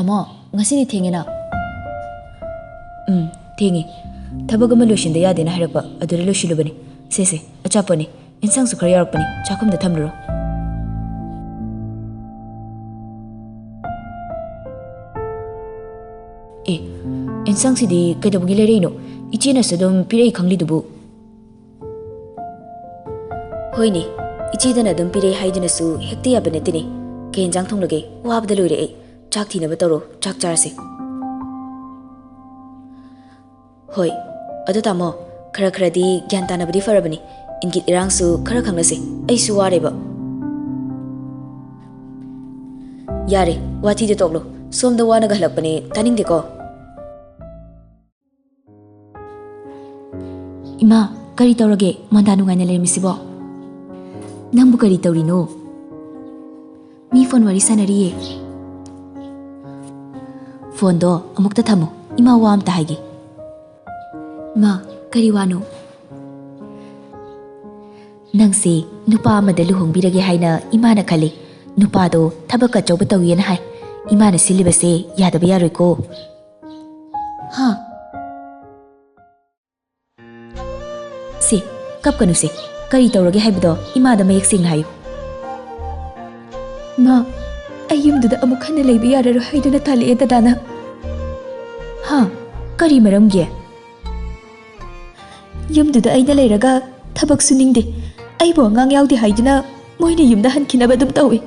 Tamo, ngasini thengena. Thengi. Thabag ama loishin da yade na harakpa adure loishilubani. Se achapani. Insang su khara yarakpani. Chakum da thamluro. Insang sidi kaidabugi lereino. Ichena sadom pirei khangli dubu. Hoini. Ichidana dum pirei haidina su hekti yabanatini. Ke injang thonglage wabda loire ai. Chak thina batoro chak charasi. Hoi. Adu tamo khara di gyantana badi farabani. Ingit irang su khara khanglase. Ai su wareba. Yare, wati de toklo. Somda wana galakpani taning de ko. Ima, kari taurage mandanu ngaina lemisibo. Nambu kari taurino. Mi phone wari sanariye. Phone do amukta thamo. Ima wa amta haige. Ma, kari wano. Nangse nupa amada luhongbirage haina imana khale. Nupa do thabaka chawba tawiyana hai. Imana silibase yadaba yaroi ko. Ha. Se, kap kanu se. Kari taurage haibado imada mayek sing hayo. Ma, ayumduda amuk hana leiba yararo haiduna thale dadana. Ha, kari maramge. Yumduda aina leiraga thabak suningde. Aibo angang yaudi haiduna moina yumda hankinaba dum tawi.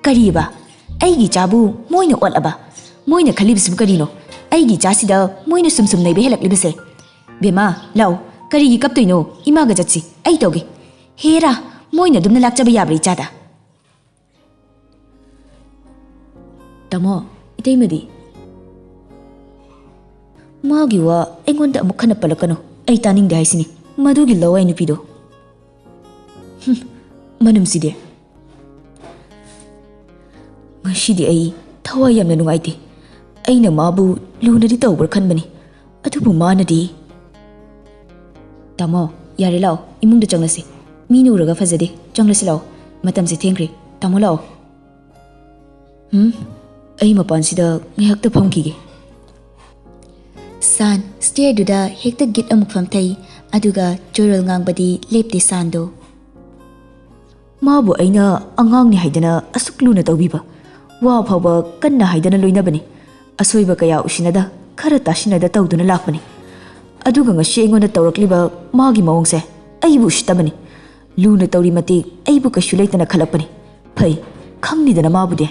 Kari ba? Aigi chabu moina olaba. Moina khalibsum karino. Aigi chasida moina sumsum naibe helak libase. Bema, lao. Kari gi kap toino ima ga jatsi ai toge hera moina dumna lakchaba yabri chada tamo itei madi magi wa engonda amukhana palakano ai taning de haisini madugi lawai nupido manum side mashidi ai thawai yamna nungaite aina mabu lunadi tawbar khanbani atubu manadi Tamo, yare lao, imung da changlasi. Mini uraga fazade, changlasi lao. Matam se thengri, tamo lao. Ai mapan sida ngayak ta phamkige. San, stair duda hekta git amuk famtai, aduga choral ngangbadi lepte sando. Mabu aina angang ni haidana asukluna tawbiba. Wa phawba kanna haidana loinabani. Asoiba kaya usinada, khara tasinada tawduna lakbani. Aduga ngasi aingonda tawrakliba magi mawongse aibu usitabani luna tawri mati aibu kasu leitana khalakpani phai khangni dana mabude